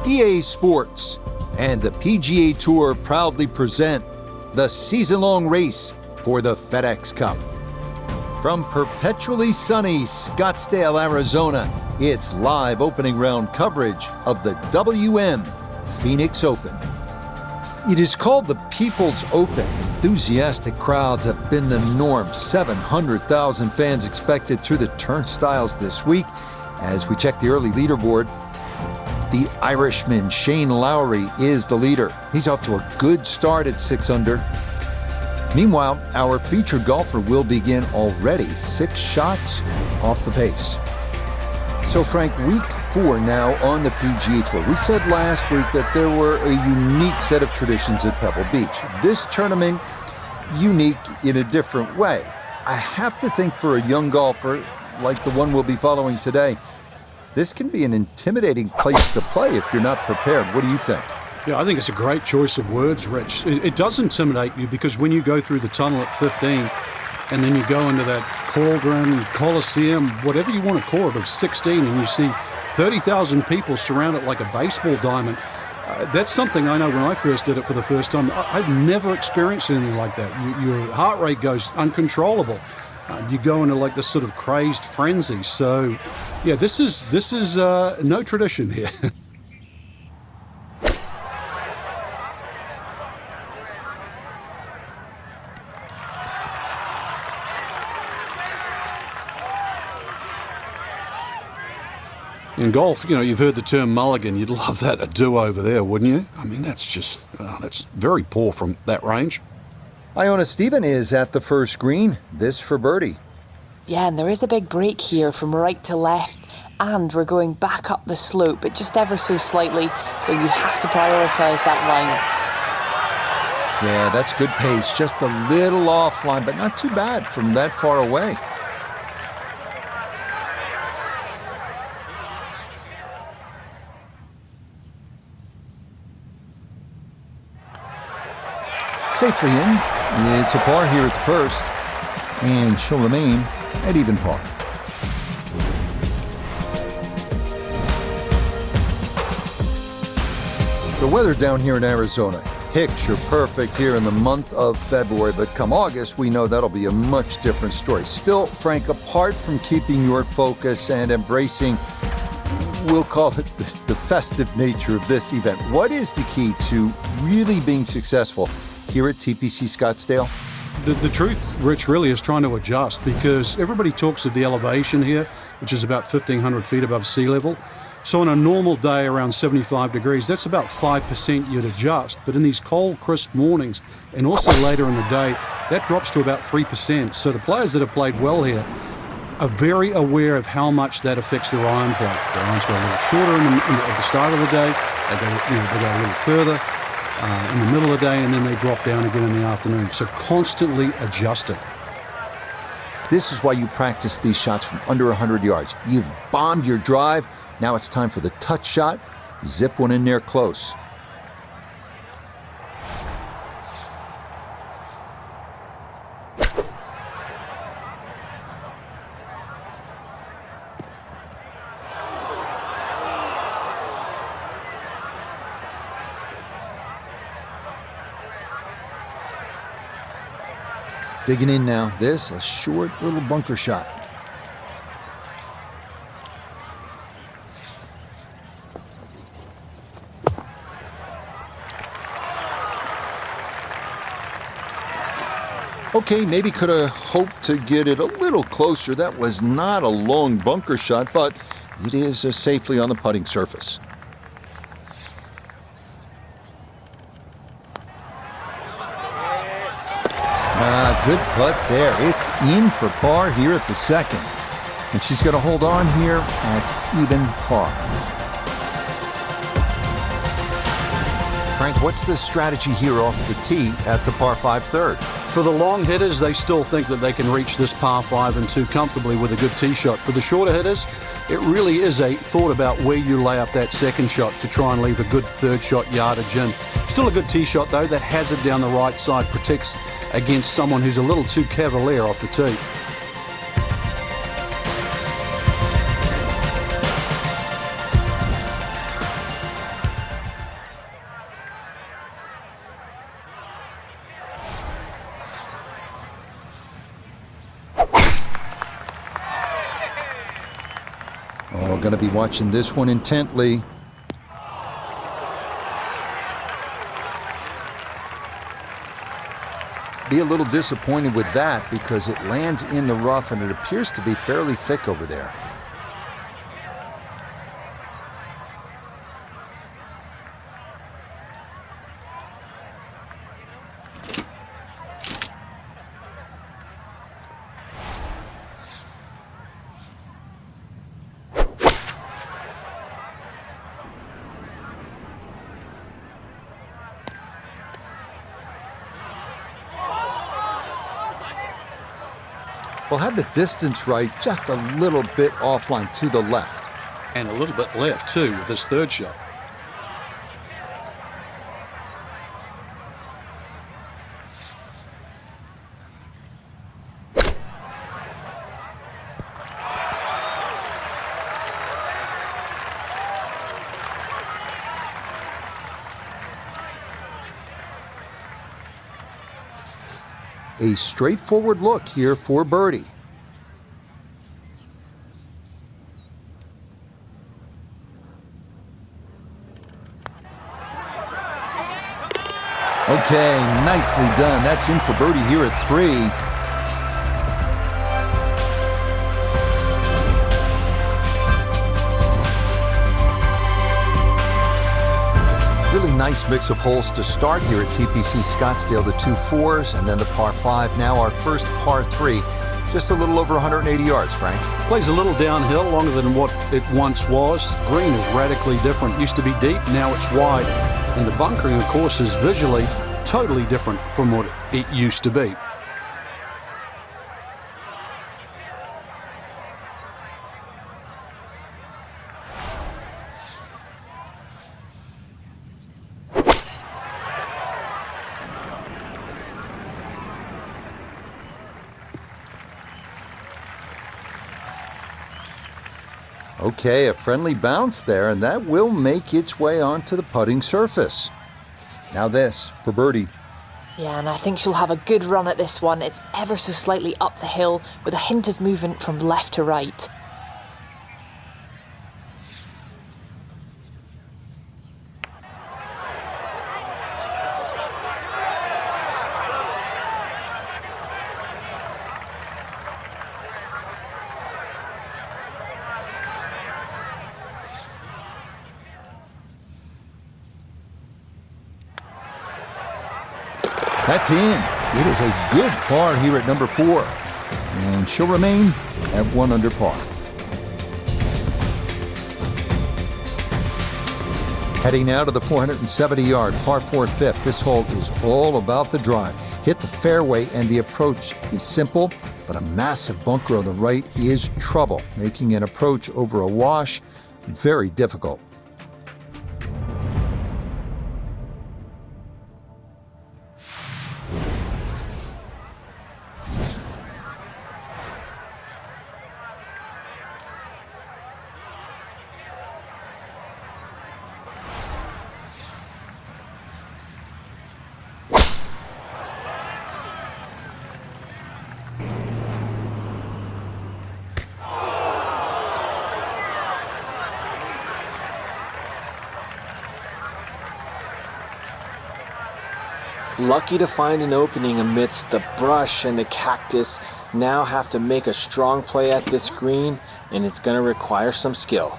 EASports and the PGA Tour proudly present the season-long race for the FedEx Cup. From perpetually sunny Scottsdale, Arizona, it's live opening round coverage of the WM Phoenix Open. It is called the People's Open. Enthusiastic crowds have been the norm. 700,000 fans expected through the turnstiles this week. As we check the early leaderboard, the Irishman Shane Lowry is the leader. He's off to a good start at 6 under. Meanwhile, our featured golfer will begin already 6 shots off the pace. So Frank, week 4 now on the PGA Tour. We said last week that there were a unique set of traditions at Pebble Beach. This tournament, unique in a different way. I have to think for a young golfer like the one we'll be following today, this can be an intimidating place to play if you're not prepared. What do you think? Yeah, I think it's a great choice of words, Rich. It does intimidate you because when you go through the tunnel at 15 and then you go into that cauldron, coliseum, whatever you want to call it, of 16, and you see 30,000 people surround it like a baseball diamond, that's something I know when I first did it for the first time. I've never experienced anything like that. Your heart rate goes uncontrollable. You go into like this sort of crazed frenzy. So, yeah, this is no tradition here. In golf, you know, you've heard the term mulligan. You'd love that, a do-over there, wouldn't you? I mean, that's just, that's very poor from that range. Iona Stephen is at the first green. This for birdie. Yeah, and there is a big break here from right to left, and we're going back up the slope, but just ever so slightly, so you have to prioritise that line. Yeah, that's good pace. Just a little offline, but not too bad from that far away. Safely in. It's a par here at the first, and she'll remain at even par. The weather down here in Arizona, picture perfect here in the month of February, but come August, we know that'll be a much different story. Still, Frank, apart from keeping your focus and embracing, we'll call it the festive nature of this event, what is the key to really being successful here at TPC Scottsdale? The truth, Rich, really is trying to adjust because everybody talks of the elevation here, which is about 1,500 feet above sea level. So on a normal day around 75 degrees, that's about 5% you'd adjust. But in these cold, crisp mornings and also later in the day, that drops to about 3%. So the players that have played well here are very aware of how much that affects their iron play. Their irons go a little shorter at the start of the day. They go a little further in the middle of the day, and then they drop down again in the afternoon. So constantly adjusting. This is why you practice these shots from under 100 yards. You've bombed your drive. Now it's time for the touch shot. Zip one in there close. Digging in now. This, a short little bunker shot. Okay, maybe could have hoped to get it a little closer. That was not a long bunker shot, but it is safely on the putting surface. Good putt there. It's in for par here at the second. And she's going to hold on here at even par. Frank, what's the strategy here off the tee at the par 5 third? For the long hitters, they still think that they can reach this par 5 and 2 comfortably with a good tee shot. For the shorter hitters, it really is a thought about where you lay up that second shot to try and leave a good third shot yardage in. Still a good tee shot, though. That hazard down the right side protects against someone who's a little too cavalier off the tee. Oh, going to be watching this one intently. Be a little disappointed with that because it lands in the rough and it appears to be fairly thick over there. Well, had the distance right, just a little bit offline to the left. And a little bit left, too, with this third shot. A straightforward look here for birdie. Okay, nicely done. That's in for birdie here at 3. Really nice mix of holes to start here at TPC Scottsdale. The 2 4s and then the par 5. Now our first par 3. Just a little over 180 yards, Frank. Plays a little downhill, longer than what it once was. Green is radically different. It used to be deep, now it's wide. And the bunkering, of course, is visually totally different from what it used to be. Okay, a friendly bounce there, and that will make its way onto the putting surface. Now this for birdie. Yeah, and I think she'll have a good run at this one. It's ever so slightly up the hill with a hint of movement from left to right. That's in. It is a good par here at number 4. And she'll remain at 1 under par. Heading now to the 470-yard par 4 fifth. This hole is all about the drive. Hit the fairway and the approach is simple, but a massive bunker on the right is trouble, making an approach over a wash very difficult. Lucky to find an opening amidst the brush and the cactus. Now have to make a strong play at this green, and it's going to require some skill.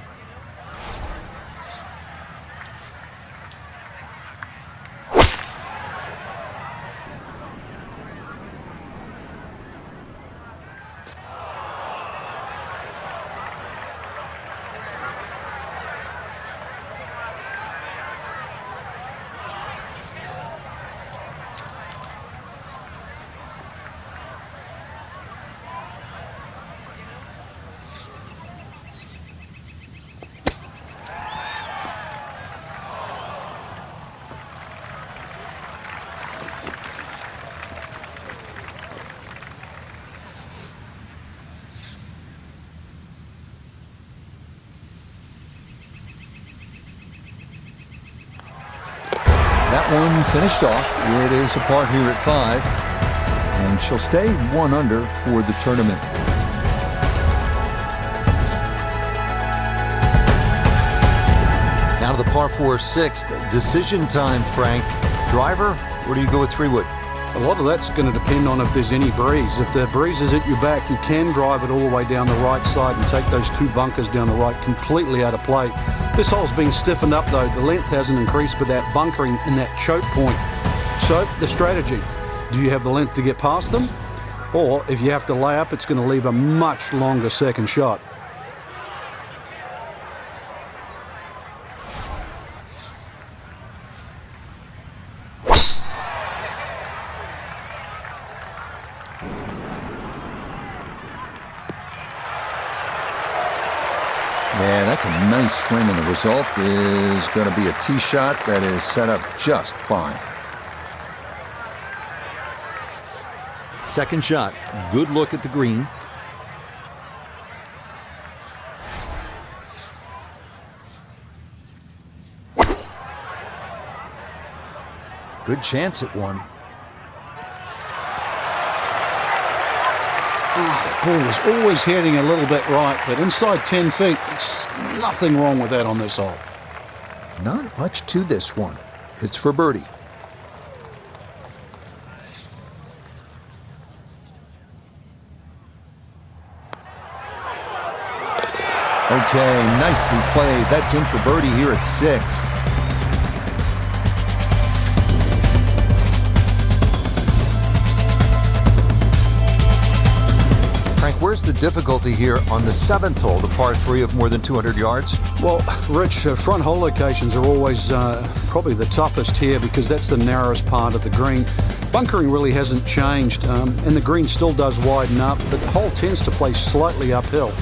That one finished off. It is a par here at 5. And she'll stay 1 under for the tournament. Now to the par 4 6th. Decision time, Frank. Driver, or do you go with 3-wood? A lot of that's going to depend on if there's any breeze. If the breeze is at your back, you can drive it all the way down the right side and take those 2 bunkers down the right completely out of play. This hole's been stiffened up though. The length hasn't increased, but that bunkering in that choke point. So the strategy, do you have the length to get past them? Or if you have to lay up, it's going to leave a much longer second shot. Yeah, that's a nice swing, and the result is going to be a tee shot that is set up just fine. Second shot, good look at the green. Good chance at one. That ball was always heading a little bit right, but inside 10 feet, there's nothing wrong with that on this hole. Not much to this one. It's for birdie. Okay, nicely played. That's in for birdie here at 6. Frank, where's the difficulty here on the 7th hole, the par 3 of more than 200 yards? Well, Rich, front hole locations are always probably the toughest here because that's the narrowest part of the green. Bunkering really hasn't changed, and the green still does widen up, but the hole tends to play slightly uphill.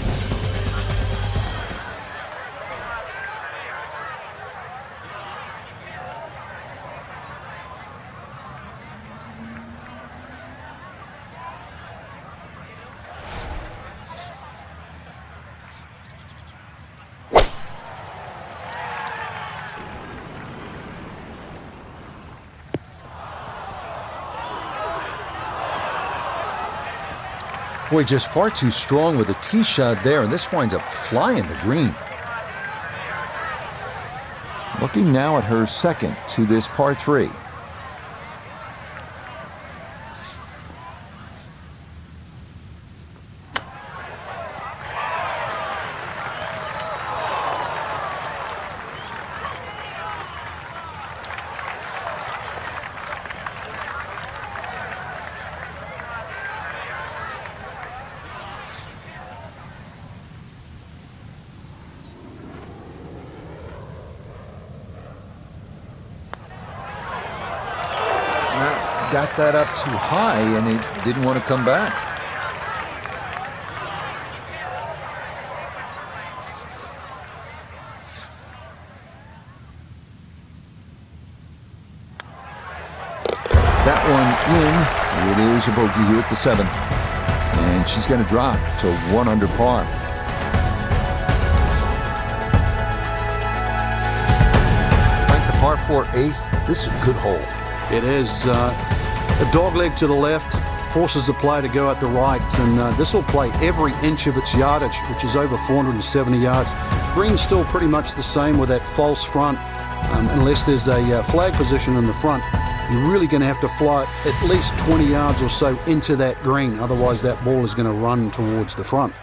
Boy, just far too strong with a tee shot there, and this winds up flying the green. Looking now at her second to this par 3. Got that up too high, and it didn't want to come back. That one in. It is a bogey here at the 7th. And she's going to drop to 1 under par. Frank, the par 4 8th. This is a good hole. It is a dog leg to the left, forces the play to go at the right, and this will play every inch of its yardage, which is over 470 yards. Green's still pretty much the same with that false front, unless there's a flag position in the front. You're really going to have to fly it at least 20 yards or so into that green, otherwise that ball is going to run towards the front.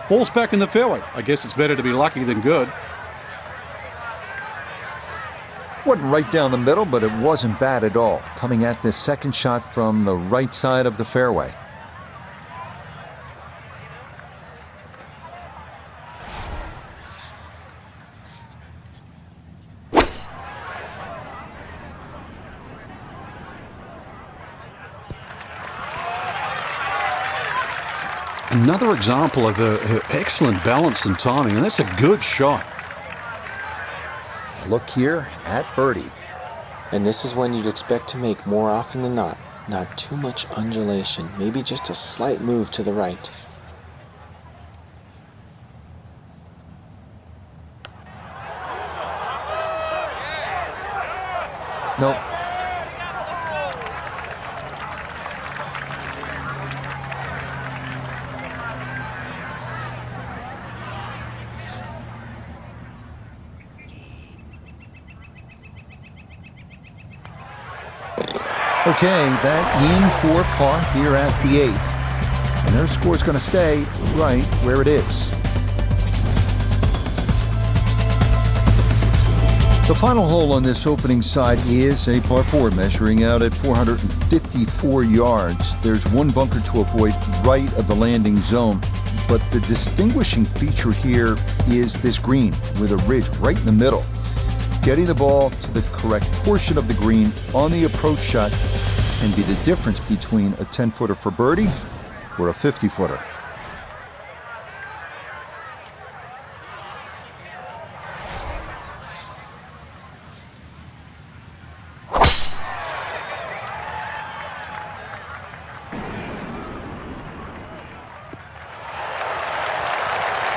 Ball's back in the fairway. I guess it's better to be lucky than good. Wasn't right down the middle, but it wasn't bad at all. Coming at this second shot from the right side of the fairway. Another example of her excellent balance and timing, and that's a good shot. Look here at birdie. And this is one you'd expect to make more often than not. Not too much undulation, maybe just a slight move to the right. Nope. Okay, that in for par here at the 8th. And their score's going to stay right where it is. The final hole on this opening side is a par 4 measuring out at 454 yards. There's one bunker to avoid right of the landing zone. But the distinguishing feature here is this green with a ridge right in the middle. Getting the ball to the correct portion of the green on the approach shot can be the difference between a 10-footer for birdie or a 50-footer.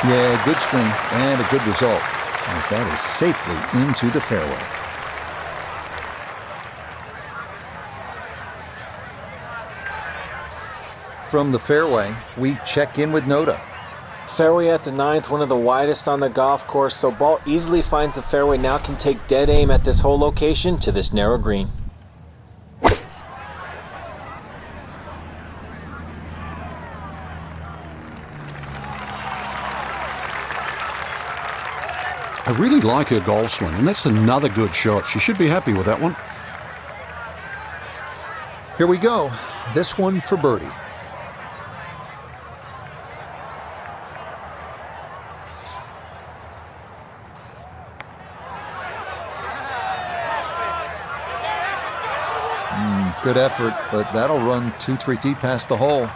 Yeah, good swing and a good result, as that is safely into the fairway. From the fairway, we check in with Noda. Fairway at the 9th, one of the widest on the golf course, so ball easily finds the fairway, now can take dead aim at this whole location to this narrow green. I really like her golf swing, and that's another good shot. She should be happy with that one. Here we go. This one for birdie. Good effort, but that'll run 2-3 feet past the hole.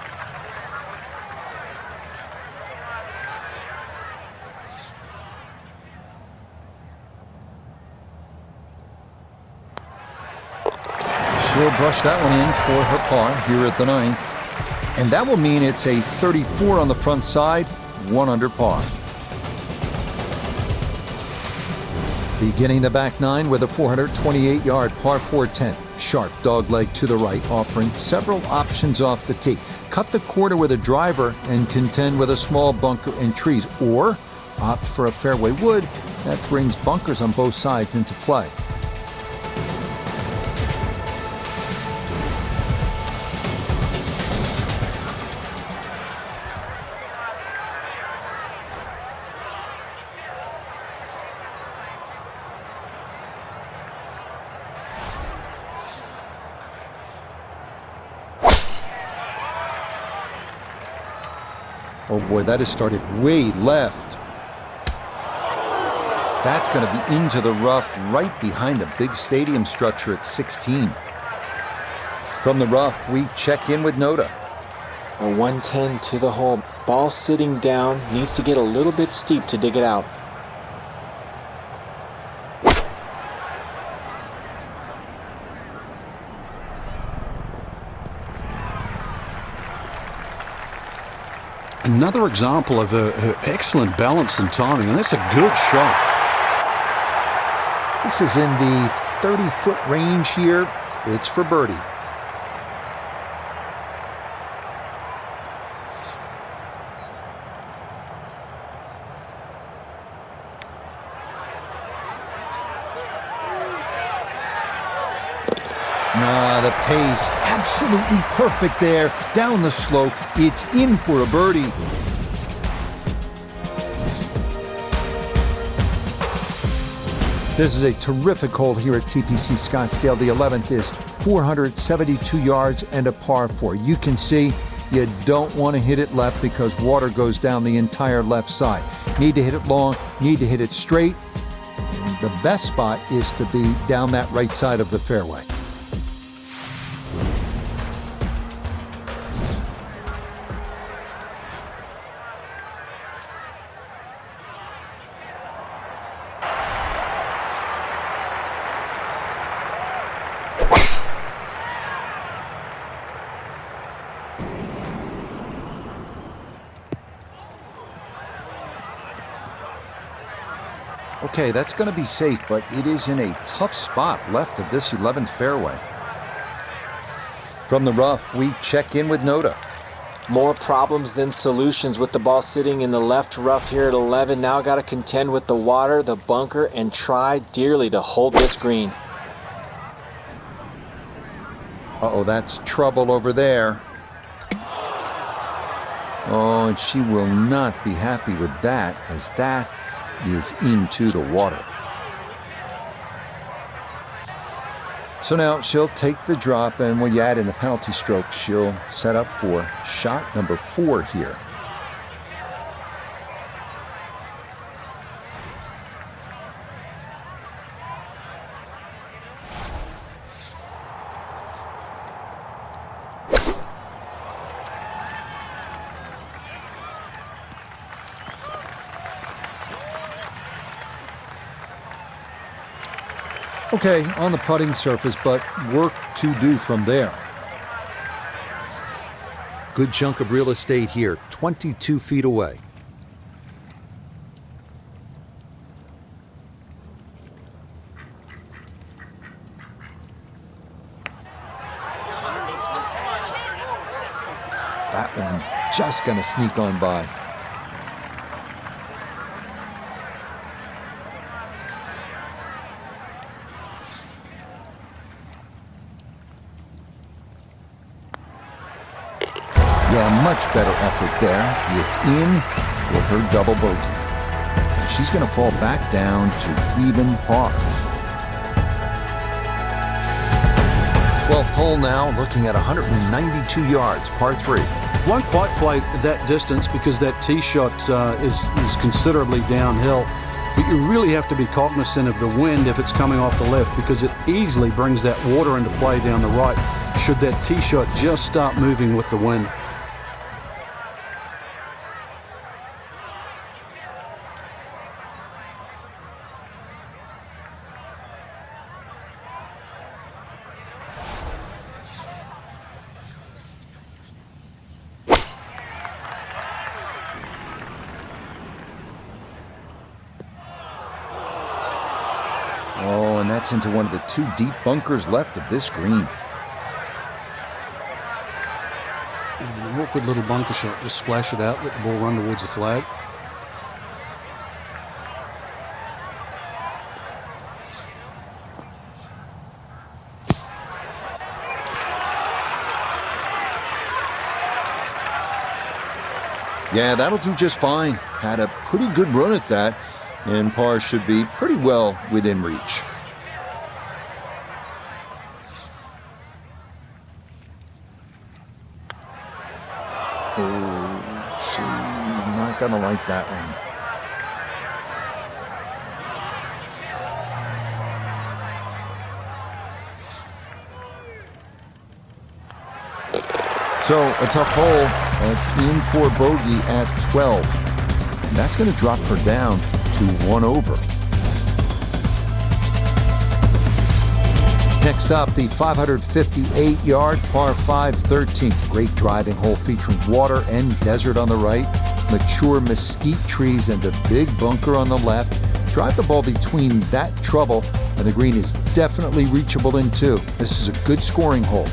She'll brush that one in for her par here at the 9th. And that will mean it's a 34 on the front side, 1 under par. Beginning the back 9 with a 428-yard par 4-10. Sharp dogleg to the right, offering several options off the tee. Cut the quarter with a driver and contend with a small bunker and trees, or opt for a fairway wood that brings bunkers on both sides into play. Oh boy, that has started way left. That's going to be into the rough right behind the big stadium structure at 16. From the rough, we check in with Noda. A 110 to the hole. Ball sitting down, needs to get a little bit steep to dig it out. Another example of her excellent balance and timing, and that's a good shot. This is in the 30-foot range here. It's for birdie. The pace, absolutely perfect there. Down the slope, it's in for a birdie. This is a terrific hole here at TPC Scottsdale. The 11th is 472 yards and a par 4. You can see you don't want to hit it left because water goes down the entire left side. Need to hit it long, need to hit it straight. And the best spot is to be down that right side of the fairway. Okay, that's going to be safe, but it is in a tough spot left of this 11th fairway. From the rough, we check in with Noda. More problems than solutions with the ball sitting in the left rough here at 11. Now got to contend with the water, the bunker, and try dearly to hold this green. Uh-oh, that's trouble over there. Oh, and she will not be happy with that, as that is into the water. So now she'll take the drop, and when you add in the penalty stroke, she'll set up for shot number 4 here. Okay, on the putting surface, but work to do from there. Good chunk of real estate here, 22 feet away. That one just gonna sneak on by. Yeah, much better effort there. It's in for her double bogey. She's going to fall back down to even par. 12th hole now, looking at 192 yards, par 3. Won't quite play that distance because that tee shot is considerably downhill. But you really have to be cognizant of the wind if it's coming off the left, because it easily brings that water into play down the right should that tee shot just start moving with the wind. Oh, and that's into one of the 2 deep bunkers left of this green. And an awkward little bunker shot, just splash it out, let the ball run towards the flag. Yeah, that'll do just fine. Had a pretty good run at that, and par should be pretty well within reach. Oh, she's not gonna like that one. So, a tough hole. That's in for bogey at 12. And that's going to drop her down to 1 over. Next up, the 558-yard par 5 13th. Great driving hole featuring water and desert on the right, mature mesquite trees, and a big bunker on the left. Drive the ball between that trouble, and the green is definitely reachable in 2. This is a good scoring hole.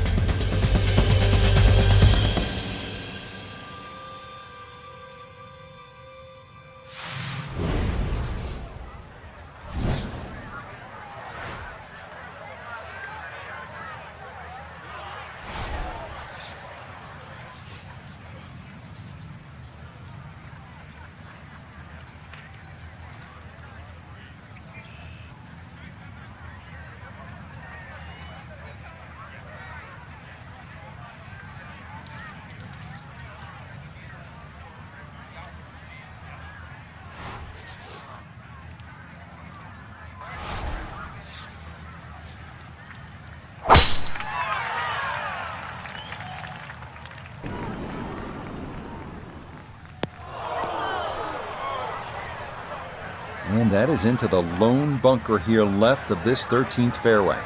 And that is into the lone bunker here left of this 13th fairway.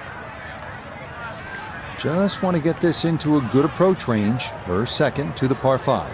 Just want to get this into a good approach range, her second to the par 5.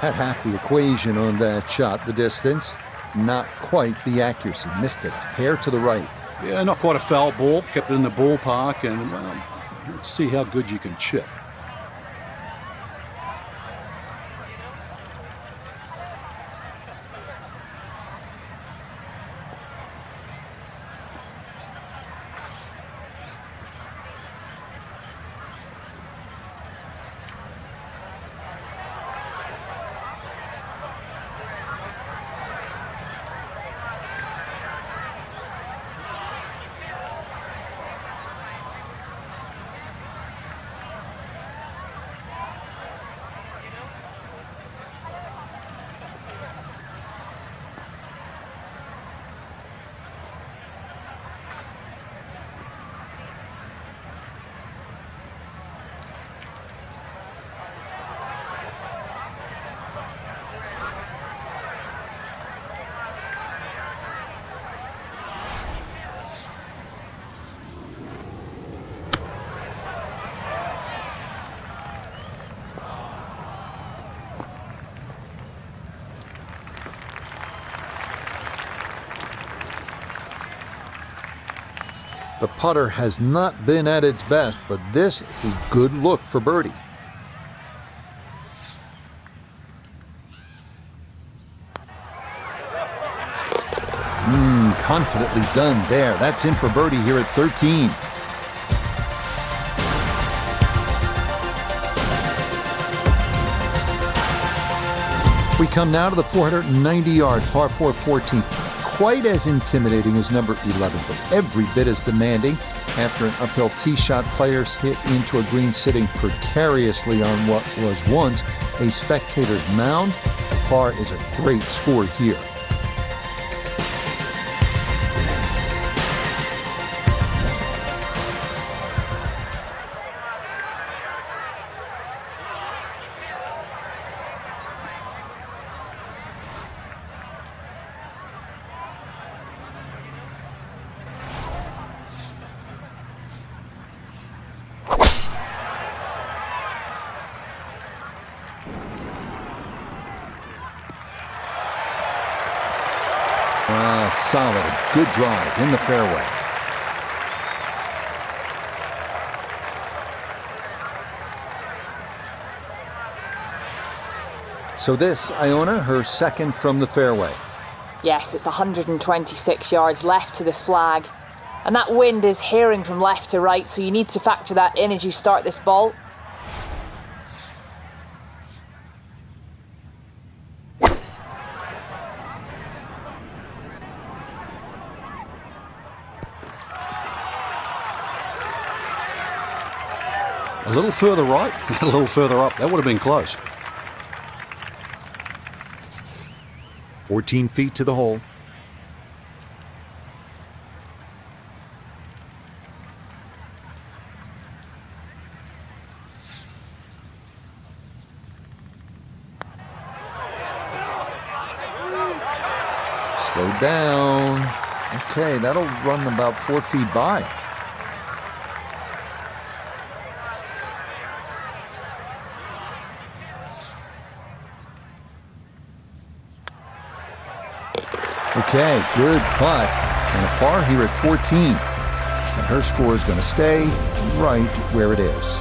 Had half the equation on that shot, the distance. Not quite the accuracy. Missed it. Hair to the right. Yeah, not quite a foul ball. Kept it in the ballpark, and well, let's see how good you can chip. The putter has not been at its best, but this is a good look for birdie. Confidently done there. That's in for birdie here at 13. We come now to the 490-yard par 4 14. Quite as intimidating as number 11, but every bit as demanding. After an uphill tee shot, players hit into a green sitting precariously on what was once a spectator's mound. The par is a great score here. Solid, good drive in the fairway. So this, Iona, her second from the fairway. Yes, it's 126 yards left to the flag. And that wind is herring from left to right, so you need to factor that in as you start this ball. A little further right, a little further up. That would have been close. 14 feet to the hole. Slow down. Okay, that'll run about 4 feet by. Okay, good putt. And a par here at 14. And her score is going to stay right where it is.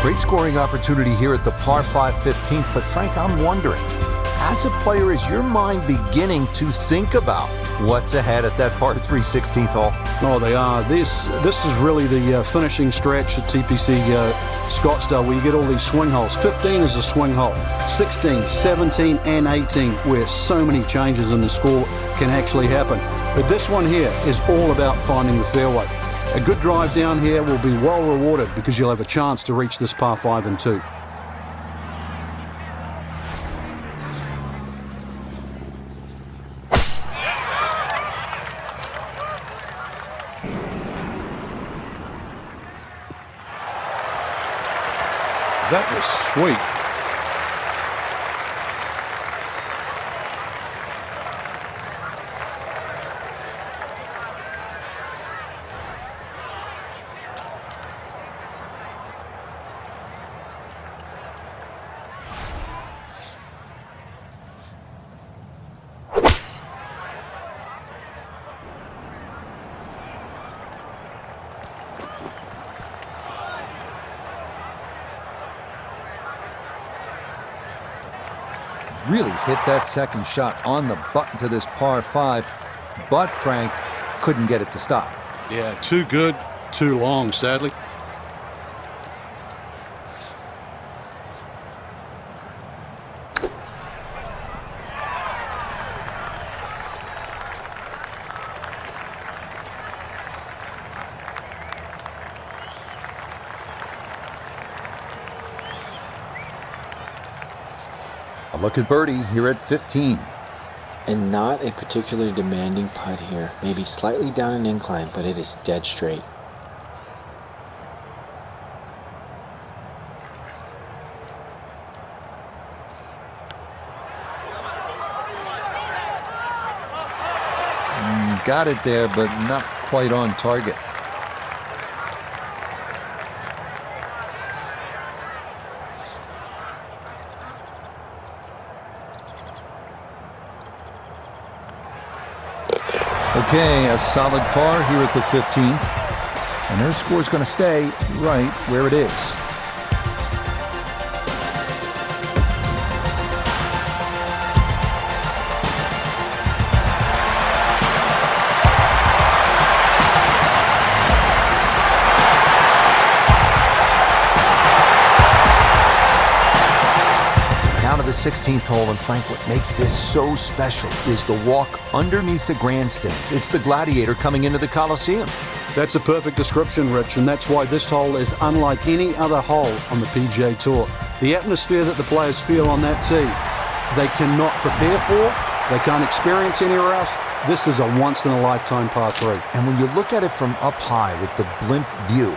Great scoring opportunity here at the par 5 15th. But Frank, I'm wondering, as a player, is your mind beginning to think about what's ahead at that par 3 16th hole? Oh, they are. This is really the finishing stretch at TPC Scottsdale, where you get all these swing holes. 15 is a swing hole. 16, 17, and 18, where so many changes in the score can actually happen. But this one here is all about finding the fairway. A good drive down here will be well rewarded because you'll have a chance to reach this par 5 and 2. That was sweet. really hit that second shot on the button to this par 5, but Frank couldn't get it to stop. Yeah, too good, too long, sadly. A look at birdie here at 15. And not a particularly demanding putt here. Maybe slightly down an incline, but it is dead straight. Got it there, but not quite on target. Okay, a solid par here at the 15th. And their score's going to stay right where it is. Down to the 16th hole, and Frank, what makes this so special is the walk underneath the grandstands. It's the Gladiator coming into the Coliseum. That's a perfect description, Rich, and that's why this hole is unlike any other hole on the PGA Tour. The atmosphere that the players feel on that tee, they cannot prepare for, they can't experience anywhere else. This is a once-in-a-lifetime par 3. And when you look at it from up high with the blimp view,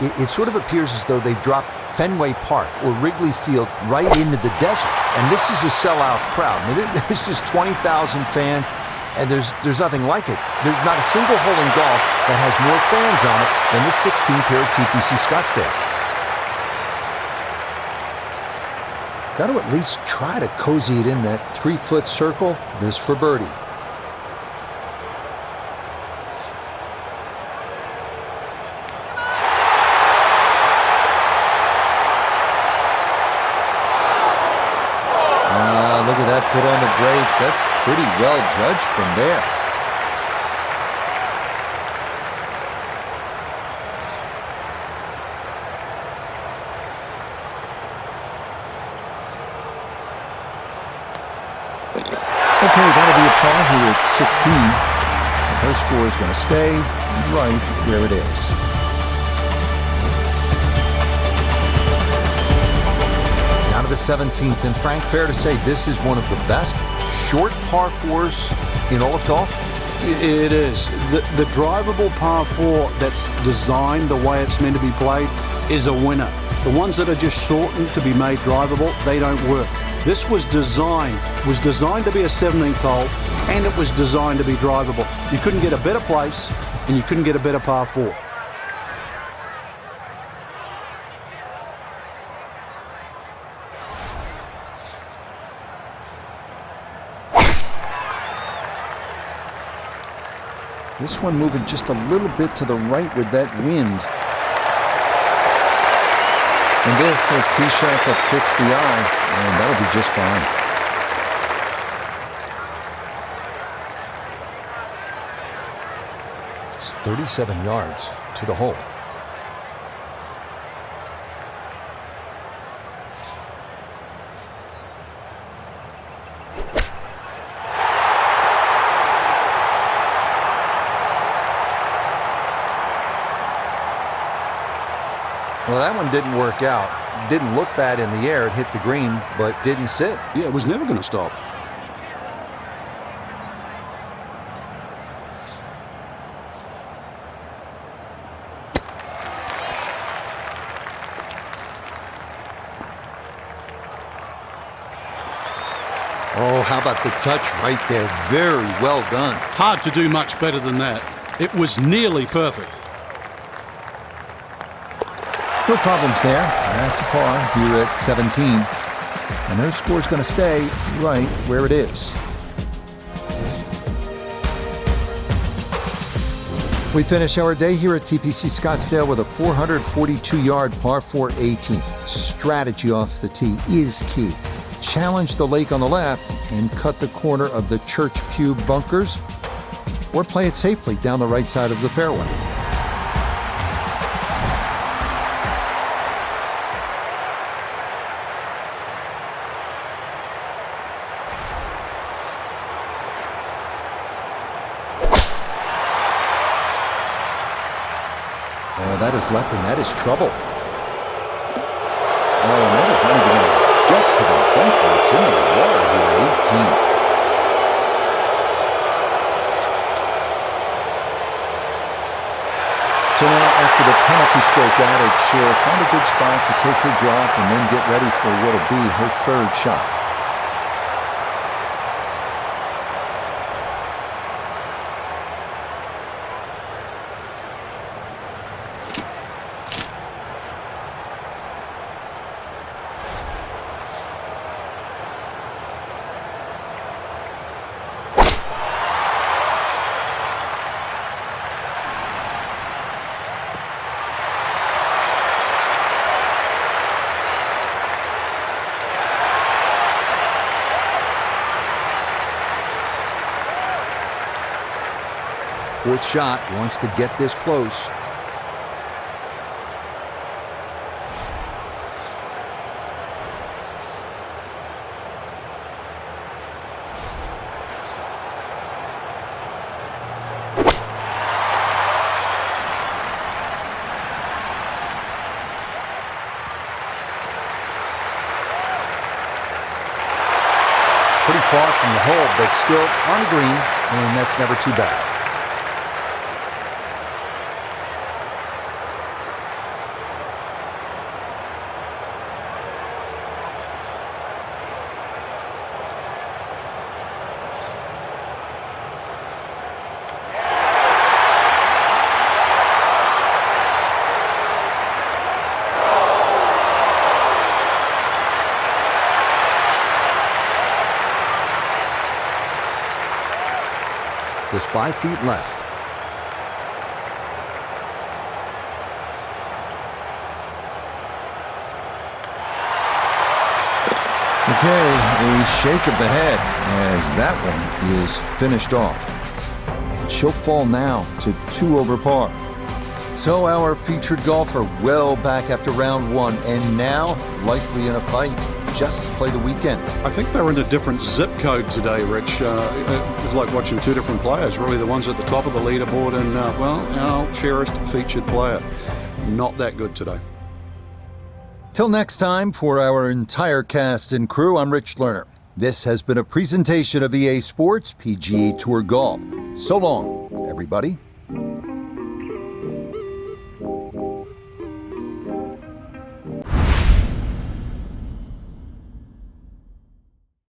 it sort of appears as though they've dropped Fenway Park or Wrigley Field right into the desert. And this is a sellout crowd. I mean, this is 20,000 fans, and there's nothing like it. There's not a single hole in golf that has more fans on it than the 16th here at TPC Scottsdale. Got to at least try to cozy it in that 3-foot circle. This for birdie. Look at that put on the brakes. That's pretty well judged from there. Okay, that'll be a par here at 16. Her score is going to stay right where it is. To the 17th, and Frank, fair to say this is one of the best short par 4s in all of golf? It is. The drivable par 4 that's designed the way it's meant to be played is a winner. The ones that are just shortened to be made drivable, they don't work. This was designed to be a 17th hole, and it was designed to be drivable. You couldn't get a better place, and you couldn't get a better par 4. This one moving just a little bit to the right with that wind. And this, a tee shot that fits the eye, and that'll be just fine. It's 37 yards to the hole. Well, that one didn't work out. Didn't look bad in the air. It hit the green, but didn't sit. Yeah, it was never going to stop. Oh, how about the touch right there? Very well done. Hard to do much better than that. It was nearly perfect. No problems there. That's a par here at 17. And their score's going to stay right where it is. We finish our day here at TPC Scottsdale with a 442-yard par 4 18. Strategy off the tee is key. challenge the lake on the left and cut the corner of the Church Pew bunkers, or play it safely down the right side of the fairway. Oh, that is left, and that is trouble. Oh, and that is not even going to get to the bunker. It's in the water here, 18. So now, after the penalty stroke outage, she'll find a good spot to take her drop and then get ready for what'll be her third shot. Fourth shot, wants to get this close. Pretty far from the hole, but still on the green, and that's never too bad. Just 5 feet left. Okay, a shake of the head as that one is finished off. And she'll fall now to 2 over par. So our featured golfer well back after round 1 and now likely in a fight just to play the weekend. I think they were in a different zip code today, Rich. It was like watching 2 different players, really the ones at the top of the leaderboard and, our cherished featured player. Not that good today. Till next time, for our entire cast and crew, I'm Rich Lerner. This has been a presentation of EA Sports PGA Tour Golf. So long, everybody.